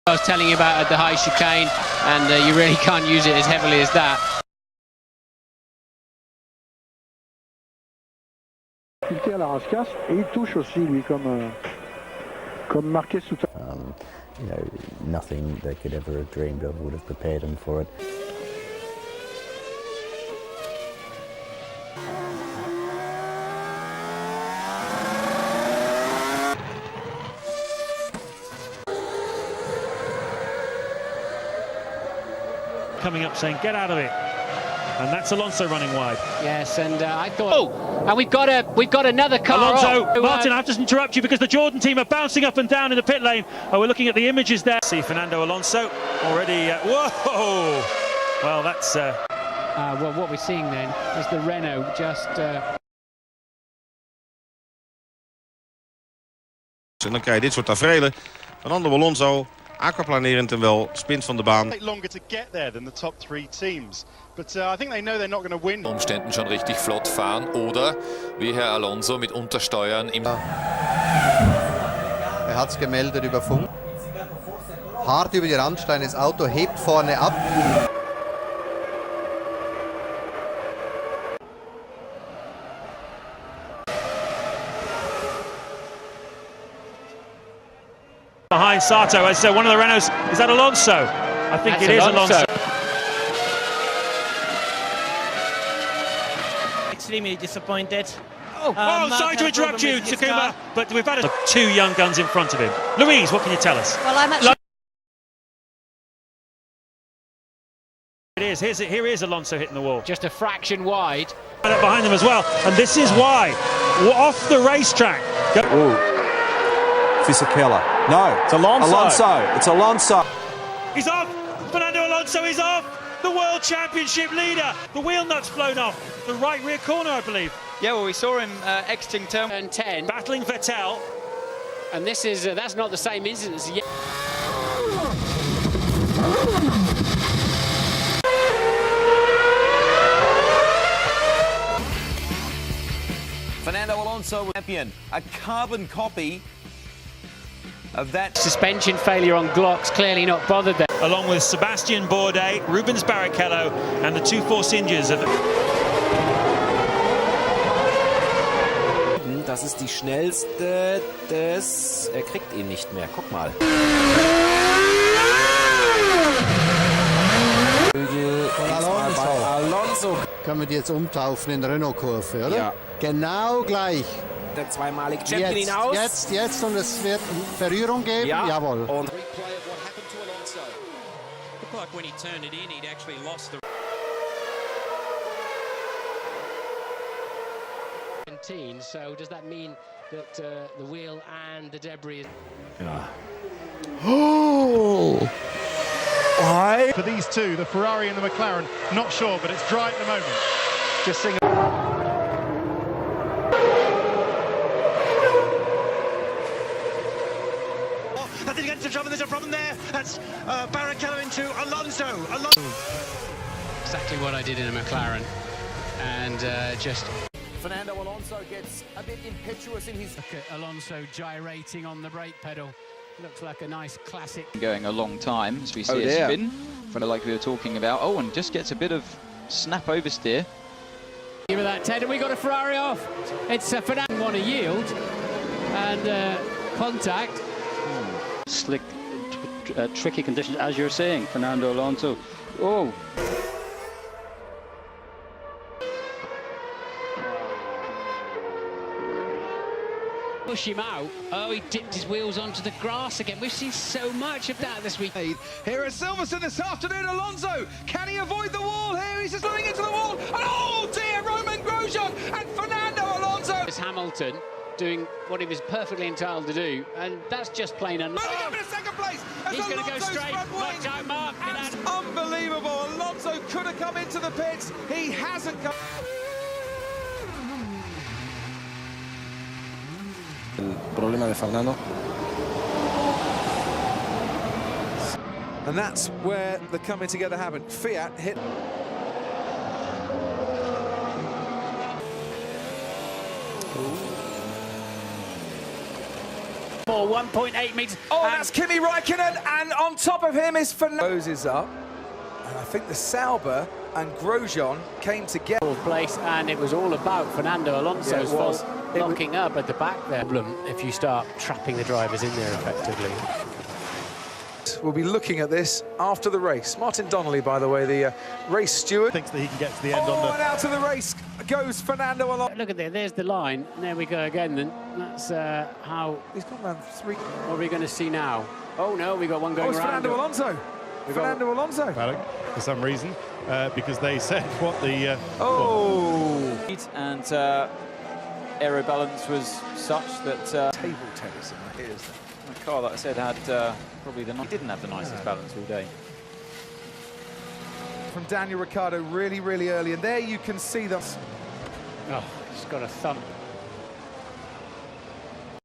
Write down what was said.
I was telling you about at the high chicane, and you really can't use it as heavily as that. À la rascasse et il touche aussi lui comme marqué sous. You know, nothing they could ever have dreamed of would have prepared them for it. Coming up saying, get out of it. And that's Alonso running wide. Yes, and I thought, oh, and we've got another car. Alonso, off. Martin, I have to interrupt you because the Jordan team are bouncing up and down in the pit lane. Oh, we're looking at the images there. See Fernando Alonso already. Whoa! Well, that's. Well, what we're seeing then is the Renault just. En dan krijg je dit soort taferelen. Fernando Alonso, aquaplanerend en wel, spint van de baan. Longer to get there than the top three teams, but I think they know they're not going to win. Umständen schon richtig flott fahren oder wie Herr Alonso mit Untersteuern im. Er hat es gemeldet über Funk. Hart über die Randsteine, das Auto hebt vorne ab. Behind Sato, as one of the Renaults, is that Alonso? I think it is Alonso. Extremely disappointed. Sorry to interrupt you, Takuma, but we've had two young guns in front of him. Louise, what can you tell us? Well, I'm actually... Here is Alonso hitting the wall. Just a fraction wide. Right up behind them as well, and this is why. Off the racetrack. Fisichella. No, it's Alonso. It's Alonso. He's off. Fernando Alonso is off. The World Championship leader. The wheel nut's flown off. The right rear corner, I believe. Yeah, well, we saw him exiting turn 10. Battling Vettel. And this is that's not the same incident as yet. Fernando Alonso, champion, a carbon copy of that. Suspension failure on Glocks, clearly not bothered there. Along with Sebastian Bourdais, Rubens Barrichello and the two Force Indians. Das ist die schnellste des... Er kriegt ihn nicht mehr, guck mal. Alonso. Können wir die jetzt umtaufen in Renault-Kurve, oder? Ja. Genau gleich. Der zweimalige Champion hinaus. Jetzt und es wird Berührung geben. Ja. Jawohl. Und Looked like when he turned it in, he'd actually lost the... So does that mean that the wheel and the debris... Oh! Why? For these two, the Ferrari and the McLaren, not sure, but it's dry at the moment. Just seeing. I think against the trouble, there's a problem there. That's Barrichello into Alonso. Exactly what I did in a McLaren, and just... Fernando Alonso gets a bit impetuous in his... Look at Alonso gyrating on the brake pedal. Looks like a nice classic. Going a long time as we see a spin, like we were talking about. Oh, and just gets a bit of snap oversteer. Give it that, Ted, and we got a Ferrari off. It's Fernando want to yield, and contact. Slick, tricky conditions, as you're saying, Fernando Alonso. Oh. Push him out. Oh, he dipped his wheels onto the grass again. We've seen so much of that this week. Here at Silverstone this afternoon, Alonso. Can he avoid the wall here? He's just running into the wall. And oh dear, Roman Grosjean and Fernando Alonso. It's Hamilton doing what he was perfectly entitled to do, and that's just plain unlucky. Moving up in second place. He's going to go straight. Watch out, Mark. That's unbelievable. Alonso could have come into the pits. He hasn't come. El problema de Fernando. And that's where the coming together happened. Fiat hit. More 1.8 metres. Oh, that's Kimi Räikkönen, and on top of him is Fernando. Roses up, and I think the Sauber and Grosjean came together. Fourth place, and it was all about Fernando Alonso's fault, locking up at the back there. Problem if you start trapping the drivers in there effectively. We'll be looking at this after the race. Martin Donnelly, by the way, the race steward. Thinks that he can get to the end on the... and out of the race goes Fernando Alonso. Look at there, there's the line. There we go again then. That's how... He's gone round 3. What are we going to see now? Oh no, we got one going it's around. Fernando Alonso. Fernando Alonso. For some reason, because they said what the... And aero balance was such that... Table tennis in the ears. The car, like I said, had probably he didn't have the nicest balance all day. From Daniel Ricciardo really, really early, and there you can see them. Oh, he's got a thump